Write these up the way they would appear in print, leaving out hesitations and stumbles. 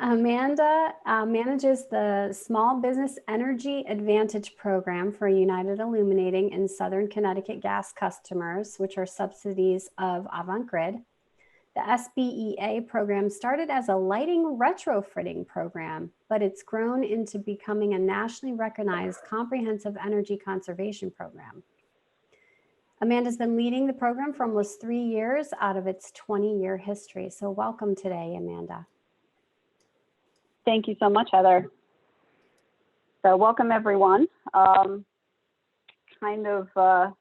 Amanda manages the Small Business Energy Advantage Program for United Illuminating and Southern Connecticut gas customers, which are subsidies of AVANGRID. The SBEA program started as a lighting retrofitting program, but it's grown into becoming a nationally recognized comprehensive energy conservation program. Amanda's been leading the program for almost 3 years out of its 20-year history. So welcome today, Amanda. Thank you so much, Heather. So welcome, everyone. Kind of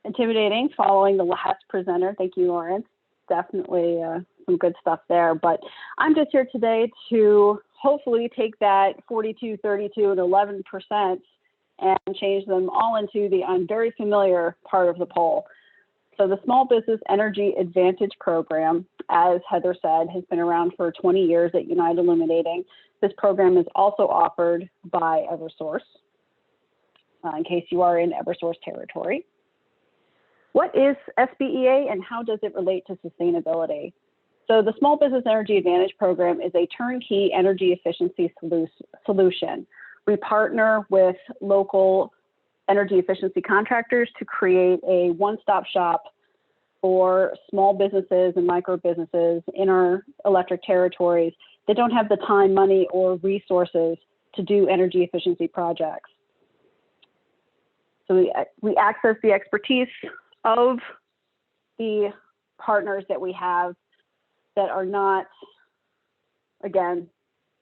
intimidating following the last presenter. Thank you, Lawrence. Definitely some good stuff there. But I'm just here today to hopefully take that 42, 32, and 11% and change them all into the I'm very familiar part of the poll. So the Small Business Energy Advantage Program, as Heather said, has been around for 20 years at United Illuminating. This program is also offered by Eversource, in case you are in Eversource territory. What is SBEA and how does it relate to sustainability? So the Small Business Energy Advantage Program is a turnkey energy efficiency solution. We partner with local energy efficiency contractors to create a one-stop shop for small businesses and micro businesses in our electric territories that don't have the time, money, or resources to do energy efficiency projects. So we access the expertise of the partners that we have that are not, again,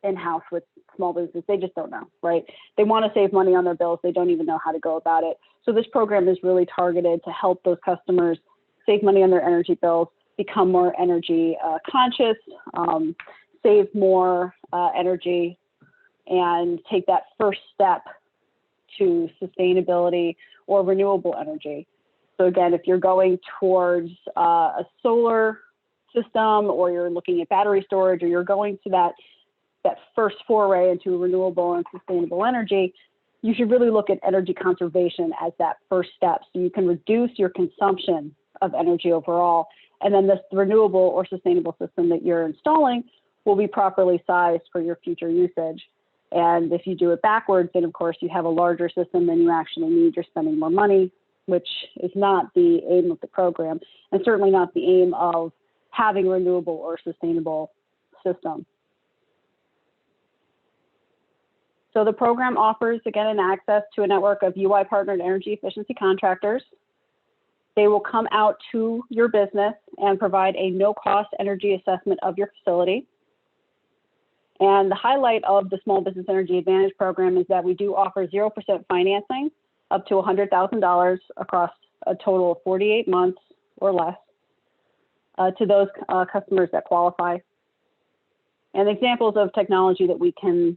in-house with small businesses. They just don't know, right? They want to save money on their bills. They don't even know how to go about it. So this program is really targeted to help those customers save money on their energy bills, become more energy conscious, save more energy, and take that first step to sustainability or renewable energy. So again, if you're going towards a solar system, or you're looking at battery storage, or you're going to that first foray into renewable and sustainable energy, you should really look at energy conservation as that first step, so you can reduce your consumption of energy overall. And then this renewable or sustainable system that you're installing will be properly sized for your future usage. And if you do it backwards, then of course you have a larger system than you actually need. You're spending more money, which is not the aim of the program, and certainly not the aim of having a renewable or sustainable system. So the program offers, again, an access to a network of UI partnered energy efficiency contractors. They will come out to your business and provide a no-cost energy assessment of your facility. And the highlight of the Small Business Energy Advantage Program is that we do offer 0% financing up to $100,000 across a total of 48 months or less to those customers that qualify. And examples of technology that we can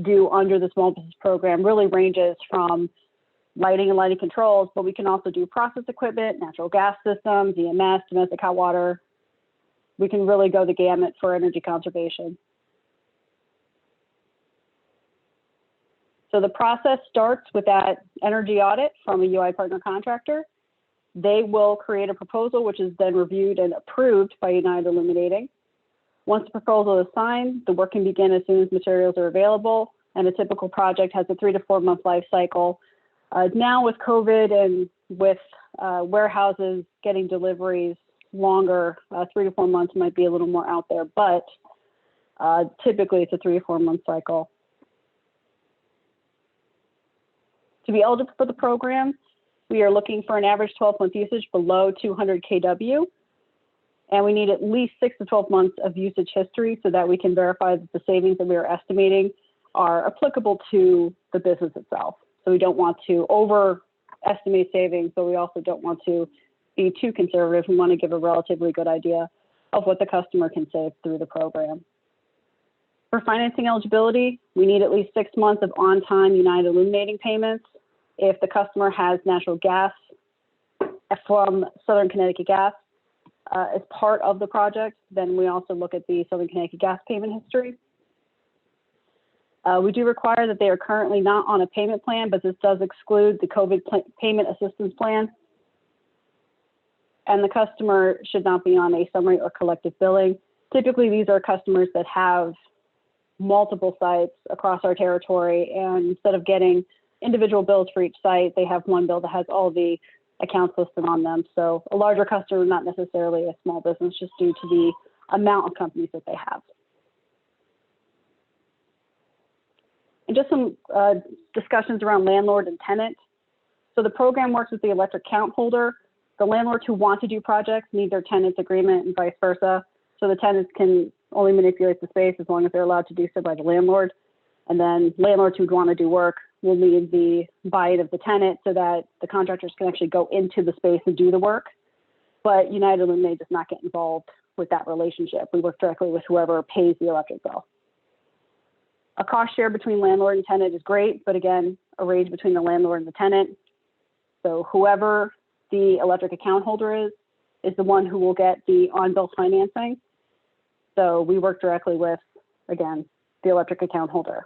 do under the Small Business Program really ranges from lighting and lighting controls, but we can also do process equipment, natural gas systems, EMS, domestic hot water. We can really go the gamut for energy conservation. So the process starts with that energy audit from a UI partner contractor. They will create a proposal, which is then reviewed and approved by United Illuminating. Once the proposal is signed, the work can begin as soon as materials are available, and a typical project has a 3 to 4 month life cycle. Now with COVID and with warehouses getting deliveries longer, 3 to 4 months might be a little more out there, but typically it's a 3 to 4 month cycle. To be eligible for the program, we are looking for an average 12-month usage below 200 kW, and we need at least 6 to 12 months of usage history so that we can verify that the savings that we are estimating are applicable to the business itself. So we don't want to overestimate savings, but we also don't want to be too conservative. We want to give a relatively good idea of what the customer can save through the program. For financing eligibility, we need at least 6 months of on-time United Illuminating payments. If the customer has natural gas from Southern Connecticut Gas as part of the project, then we also look at the Southern Connecticut Gas payment history. We do require that they are currently not on a payment plan, but this does exclude the COVID payment assistance plan. And the customer should not be on a summary or collective billing. Typically, these are customers that have multiple sites across our territory. And instead of getting individual bills for each site, they have one bill that has all the accounts listed on them. So a larger customer, not necessarily a small business, just due to the amount of companies that they have. And just some discussions around landlord and tenant. So the program works with the electric account holder. The landlords who want to do projects need their tenant's agreement and vice versa. So the tenants can only manipulate the space as long as they're allowed to do so by the landlord. And then landlords who want to do work will need the buy-in of the tenant so that the contractors can actually go into the space and do the work. But United Illuminate does not get involved with that relationship. We work directly with whoever pays the electric bill. A cost share between landlord and tenant is great, but again, arranged between the landlord and the tenant. So whoever the electric account holder is the one who will get the on-bill financing. So we work directly with, again, the electric account holder.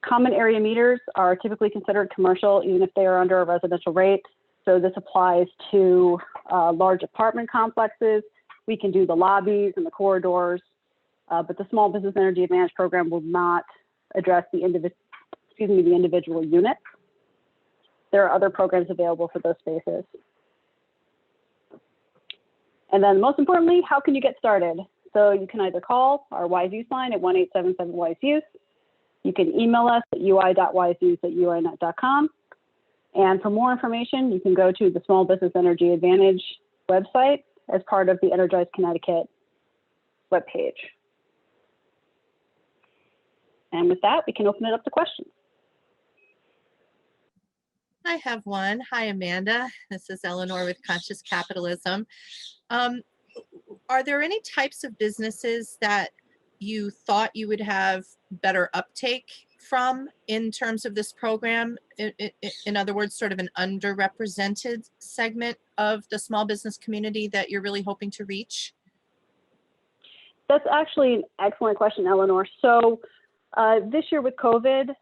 Common area meters are typically considered commercial, even if they are under a residential rate. So this applies to large apartment complexes. We can do the lobbies and the corridors, but the Small Business Energy Advantage program will not address the individual units. There are other programs available for those spaces. And then most importantly, how can you get started? So you can either call our Wise Use line at 1-877-WISE-USE. You can email us at ui.wiseuse@uinet.com. And for more information, you can go to the Small Business Energy Advantage website as part of the Energize Connecticut webpage. And with that, we can open it up to questions. I have one. Hi, Amanda. This is Eleanor with Conscious Capitalism. Are there any types of businesses that you thought you would have better uptake from in terms of this program? In other words, sort of an underrepresented segment of the small business community that you're really hoping to reach? That's actually an excellent question, Eleanor. So this year with COVID,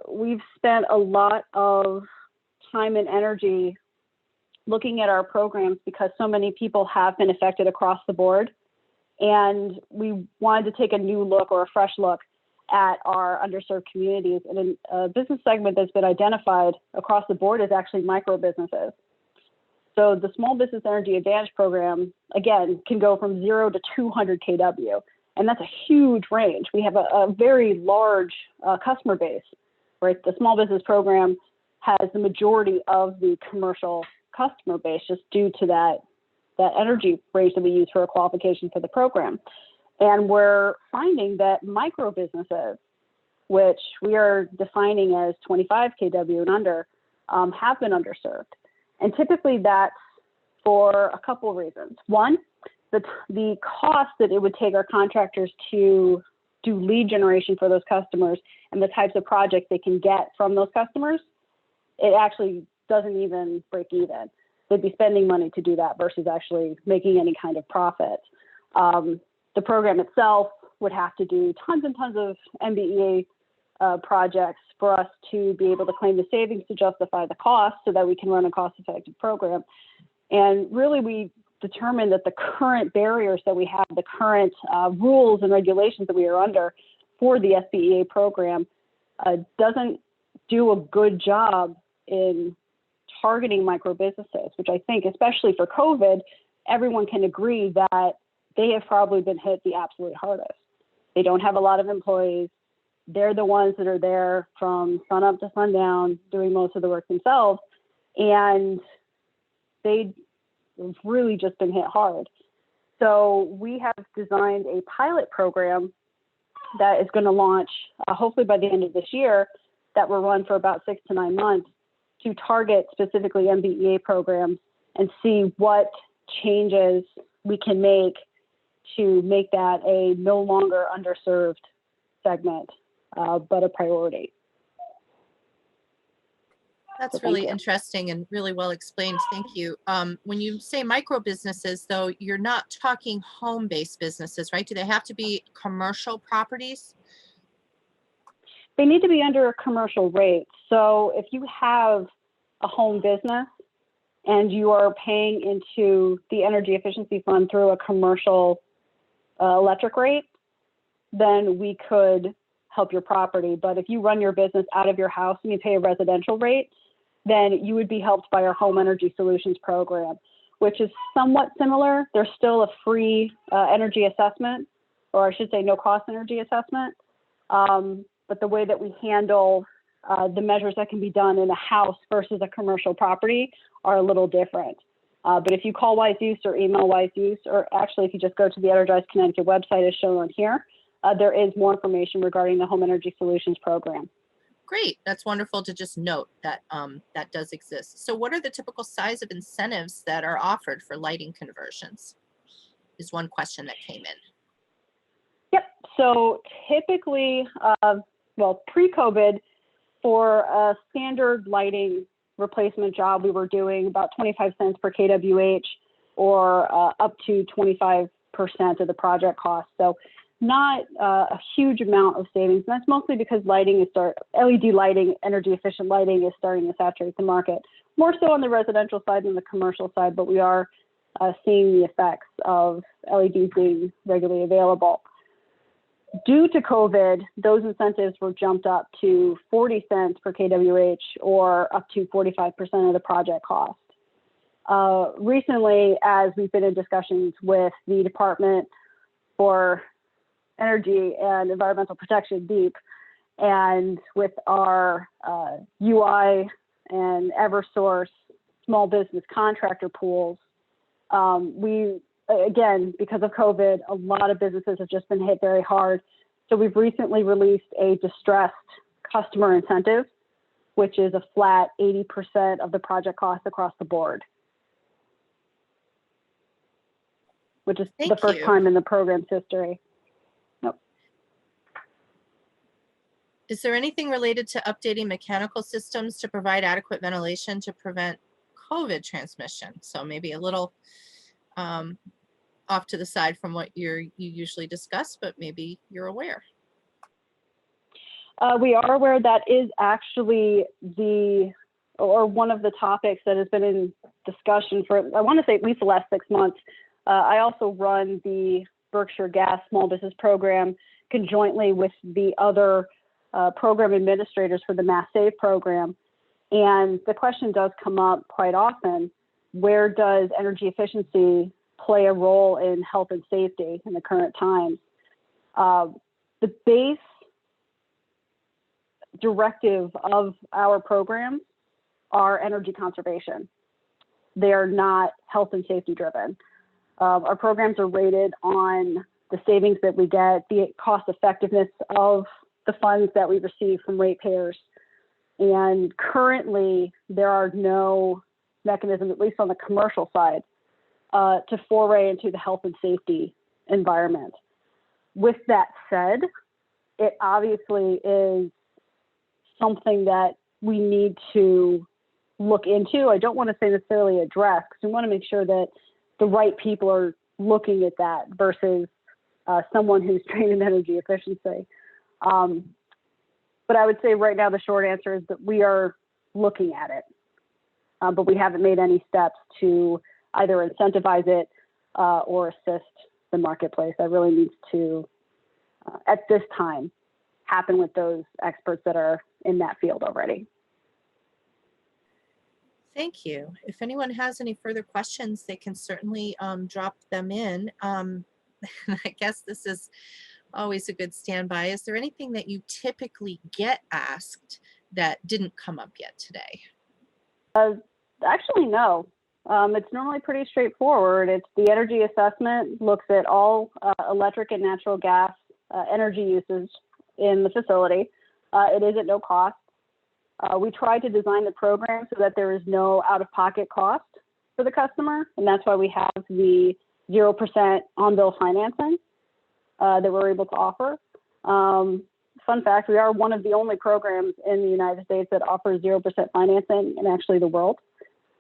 we've spent a lot of time and energy looking at our programs because so many people have been affected across the board. And we wanted to take a new look or a fresh look at our underserved communities. And a business segment that's been identified across the board is actually micro businesses. So the Small Business Energy Advantage program, again, can go from 0 to 200 kW. And that's a huge range. We have a very large customer base, right? The small business program has the majority of the commercial customer base just due to that energy range that we use for a qualification for the program. And we're finding that micro businesses, which we are defining as 25 kW and under, have been underserved. And typically that's for a couple of reasons. One, the cost that it would take our contractors to do lead generation for those customers and the types of projects they can get from those customers, it actually doesn't even break even. They'd be spending money to do that versus actually making any kind of profit. The program itself would have to do tons and tons of MBEA projects for us to be able to claim the savings to justify the cost so that we can run a cost-effective program. And really, we determined that the current barriers that we have, the current rules and regulations that we are under for the SBEA program doesn't do a good job in targeting micro businesses, which I think, especially for COVID, everyone can agree that they have probably been hit the absolute hardest. They don't have a lot of employees. They're the ones that are there from sun up to sundown doing most of the work themselves. And they've really just been hit hard. So we have designed a pilot program that is going to launch hopefully by the end of this year that will run for about 6 to 9 months to target specifically MBEA programs and see what changes we can make to make that a no longer underserved segment, but a priority. That's really interesting and really well explained. Thank you. When you say micro businesses, though, you're not talking home-based businesses, right? Do they have to be commercial properties? They need to be under a commercial rate. So if you have a home business and you are paying into the energy efficiency fund through a commercial electric rate, then we could help your property. But if you run your business out of your house and you pay a residential rate, then you would be helped by our Home Energy Solutions program, which is somewhat similar. There's still a free energy assessment, or I should say no cost energy assessment. But the way that we handle the measures that can be done in a house versus a commercial property are a little different. But if you call Wise Use or email Wise Use, or actually if you just go to the Energize Connecticut website as shown on here, there is more information regarding the Home Energy Solutions program. Great. That's wonderful to just note that that does exist. So what are the typical size of incentives that are offered for lighting conversions? Is one question that came in. Yep. So typically, well, pre-COVID, for a standard lighting replacement job, we were doing about 25 cents per kWh, or up to 25% of the project cost. So not a huge amount of savings. And that's mostly because LED lighting, energy efficient lighting, is starting to saturate the market, more so on the residential side than the commercial side, but we are seeing the effects of LEDs being regularly available. Due to COVID, those incentives were jumped up to 40 cents per kWh, or up to 45% of the project cost. Recently, as we've been in discussions with the Department for Energy and Environmental Protection, DEEP, and with our UI and EverSource small business contractor pools, again, because of COVID, a lot of businesses have just been hit very hard. So we've recently released a distressed customer incentive, which is a flat 80% of the project cost across the board, which is the first time in the program's history. Nope. Is there anything related to updating mechanical systems to provide adequate ventilation to prevent COVID transmission? So maybe a little off to the side from what you usually discuss, but maybe you're aware. We are aware that is actually one of the topics that has been in discussion for, I want to say, at least the last 6 months. I also run the Berkshire Gas Small Business Program conjointly with the other program administrators for the Mass Save program. And the question does come up quite often: where does energy efficiency play a role in health and safety in the current times? The base directive of our programs are energy conservation. They are not health and safety driven. Our programs are rated on the savings that we get, the cost effectiveness of the funds that we receive from ratepayers. And currently, there are no mechanisms, at least on the commercial side, to foray into the health and safety environment. With that said, it obviously is something that we need to look into. I don't want to say necessarily address, because we want to make sure that the right people are looking at that versus someone who's trained in energy efficiency. But I would say right now the short answer is that we are looking at it, but we haven't made any steps to either incentivize it or assist the marketplace. That really needs to, at this time, happen with those experts that are in that field already. Thank you. If anyone has any further questions, they can certainly drop them in. I guess this is always a good standby. Is there anything that you typically get asked that didn't come up yet today? Actually, no. It's normally pretty straightforward. It's the energy assessment, looks at all electric and natural gas energy usage in the facility. It is at no cost. We try to design the program so that there is no out-of-pocket cost for the customer, and that's why we have the 0% on-bill financing that we're able to offer. Fun fact, we are one of the only programs in the United States that offers 0% financing in actually the world.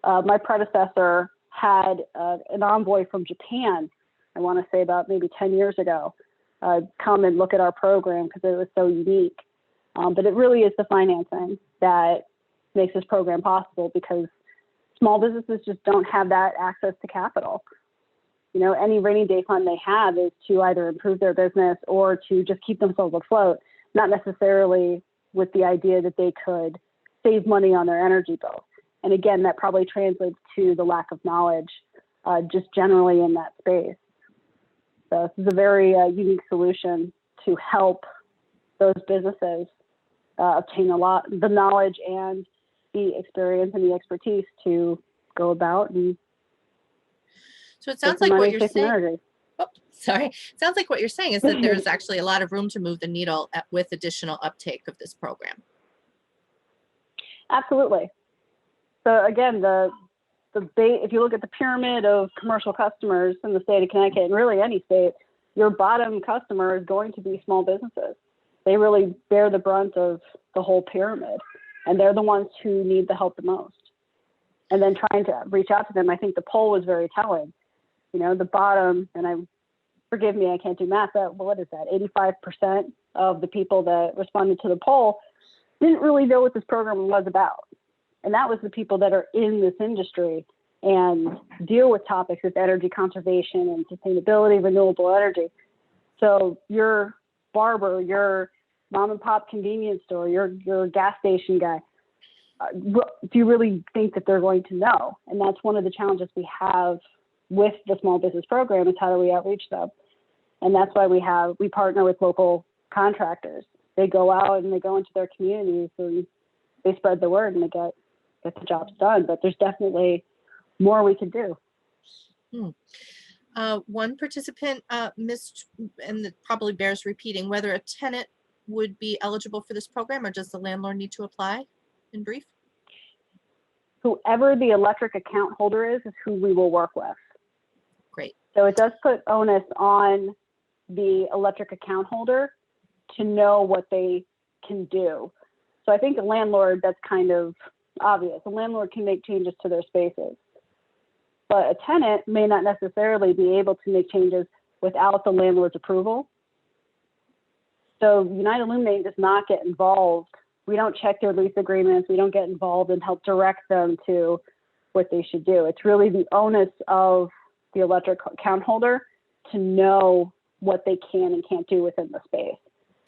My predecessor had an envoy from Japan, I want to say about maybe 10 years ago, come and look at our program because it was so unique. But it really is the financing that makes this program possible, because small businesses just don't have that access to capital. You know, any rainy day fund they have is to either improve their business or to just keep themselves afloat, not necessarily with the idea that they could save money on their energy bill. And again, that probably translates to the lack of knowledge just generally in that space. So this is a very unique solution to help those businesses obtain the knowledge and the experience and the expertise to go about and So it sounds like what you're saying. Energy. Oh, sorry. It sounds like what you're saying is that there's actually a lot of room to move the needle with additional uptake of this program. Absolutely. So again, if you look at the pyramid of commercial customers in the state of Connecticut, and really any state, your bottom customer is going to be small businesses. They really bear the brunt of the whole pyramid, and they're the ones who need the help the most. And then trying to reach out to them, I think the poll was very telling. You know, the bottom, and forgive me, I can't do math, but what is that? 85% of the people that responded to the poll didn't really know what this program was about. And that was the people that are in this industry and deal with topics of energy conservation and sustainability, renewable energy. So your barber, your mom and pop convenience store, your gas station guy, do you really think that they're going to know? And that's one of the challenges we have with the small business program is how do we outreach them? And that's why we partner with local contractors. They go out and they go into their communities and they spread the word and they get the jobs done. But there's definitely more we could do. One participant missed, and it probably bears repeating, whether a tenant would be eligible for this program or does the landlord need to apply, in brief? Whoever the electric account holder is who we will work with. Great. So it does put onus on the electric account holder to know what they can do. So I think a landlord, that's kind of obvious. A landlord can make changes to their spaces. But a tenant may not necessarily be able to make changes without the landlord's approval. So United Illuminating does not get involved. We don't check their lease agreements. We don't get involved and help direct them to what they should do. It's really the onus of the electric account holder to know what they can and can't do within the space.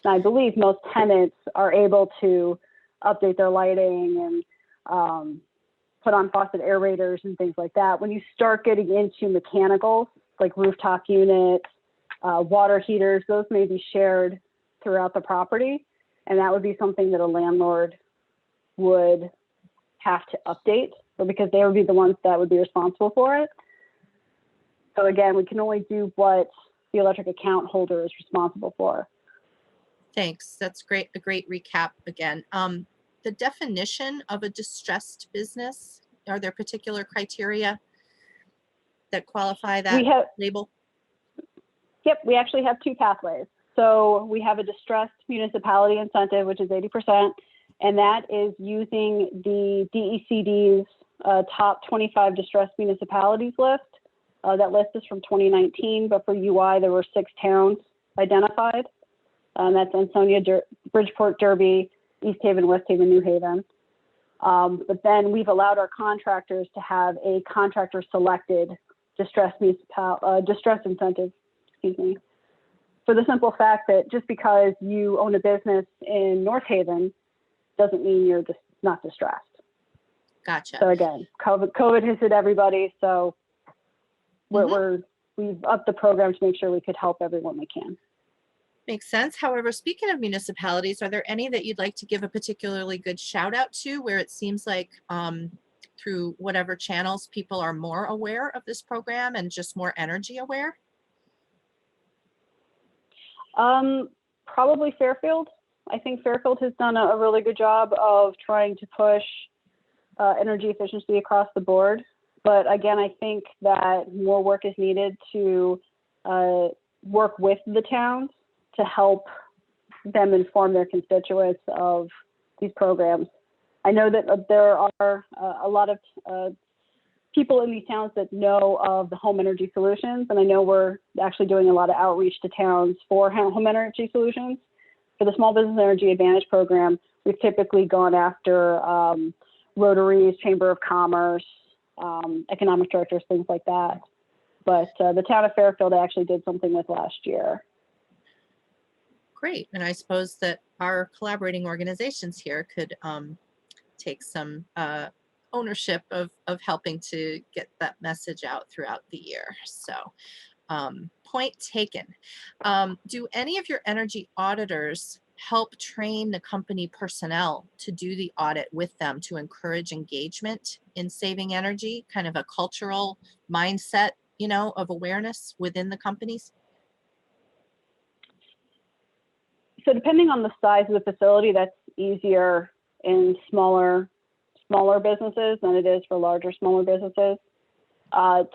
And I believe most tenants are able to update their lighting and put on faucet aerators and things like that. When you start getting into mechanicals, like rooftop units, water heaters, those may be shared throughout the property. And that would be something that a landlord would have to update, because they would be the ones that would be responsible for it. So again, we can only do what the electric account holder is responsible for. Thanks. That's great. A great recap again. The definition of a distressed business, are there particular criteria that qualify that label? Yep, we actually have two pathways. So we have a distressed municipality incentive, which is 80%, and that is using the DECD's top 25 distressed municipalities list. That list is from 2019, but for UI, there were 6 towns identified. That's Ansonia, Bridgeport, Derby, East Haven, West Haven, New Haven. But then we've allowed our contractors to have a contractor selected distress incentive, for the simple fact that just because you own a business in North Haven doesn't mean you're just not distressed. Gotcha. So again, COVID has hit everybody. So we've upped the program to make sure we could help everyone we can. Makes sense. However, speaking of municipalities, are there any that you'd like to give a particularly good shout out to where it seems like through whatever channels people are more aware of this program and just more energy aware? Probably Fairfield. I think Fairfield has done a really good job of trying to push energy efficiency across the board. But again, I think that more work is needed to work with the towns to help them inform their constituents of these programs. I know that there are a lot of people in these towns that know of the home energy solutions, and I know we're actually doing a lot of outreach to towns for home energy solutions. For the Small Business Energy Advantage program, we've typically gone after Rotaries, Chamber of Commerce, economic directors, things like that. but the town of Fairfield I actually did something with last year. Great. And I suppose that our collaborating organizations here could take some ownership of helping to get that message out throughout the year. So point taken. Do any of your energy auditors help train the company personnel to do the audit with them to encourage engagement in saving energy, kind of a cultural mindset, you know, of awareness within the companies? So depending on the size of the facility, that's easier in smaller businesses than it is for larger, smaller businesses.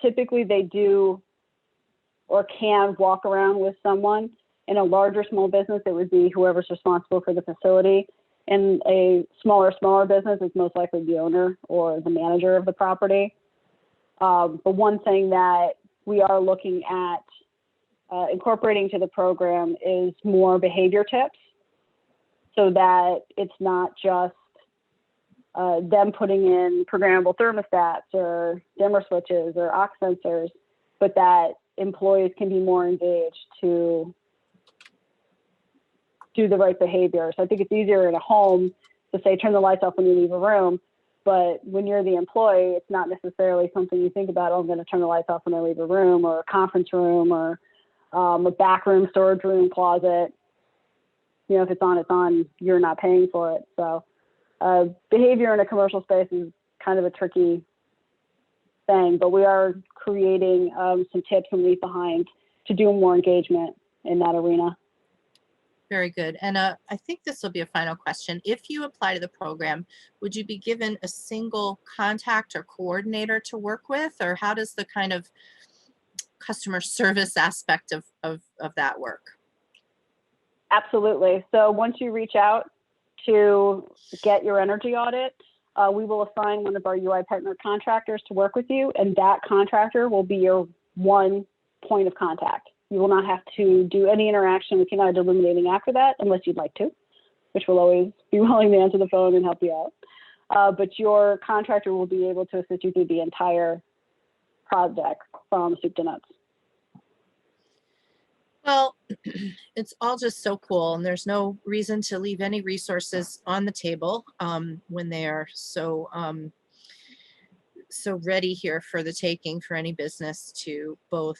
Typically they do or can walk around with someone. In a larger, small business, it would be whoever's responsible for the facility. In a smaller business, it's most likely the owner or the manager of the property. But one thing that we are looking at incorporating to the program is more behavior tips, so that it's not just them putting in programmable thermostats or dimmer switches or aux sensors, but that employees can be more engaged to do the right behaviors. I think it's easier in a home to say, turn the lights off when you leave a room. But when you're the employee, it's not necessarily something you think about, oh, I'm going to turn the lights off when I leave a room, or a conference room, or a back room, storage room, closet. You know, if it's on, you're not paying for it. So behavior in a commercial space is kind of a tricky thing, but we are creating some tips and leave behind to do more engagement in that arena. Very good. And I think this will be a final question. If you apply to the program, would you be given a single contact or coordinator to work with, or how does the kind of customer service aspect of that work? Absolutely. So once you reach out to get your energy audit, we will assign one of our UI partner contractors to work with you, and that contractor will be your one point of contact. You will not have to do any interaction with United Illuminating after that, unless you'd like to, which will always be willing to answer the phone and help you out. But your contractor will be able to assist you through the entire project from soup to nuts. Well, it's all just so cool, and there's no reason to leave any resources on the table when they are so ready here for the taking for any business to both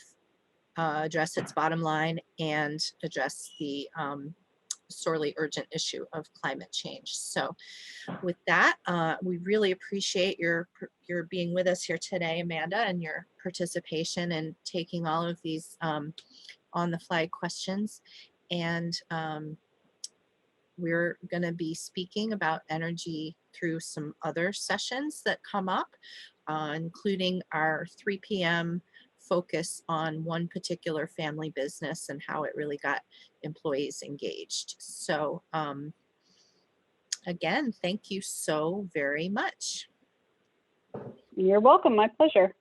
address its bottom line and address the sorely urgent issue of climate change. So with that, we really appreciate your being with us here today, Amanda, and your participation and taking all of these on the fly questions. And we're going to be speaking about energy through some other sessions that come up, including our 3 p.m. focus on one particular family business and how it really got employees engaged. So again, thank you so very much. You're welcome. My pleasure.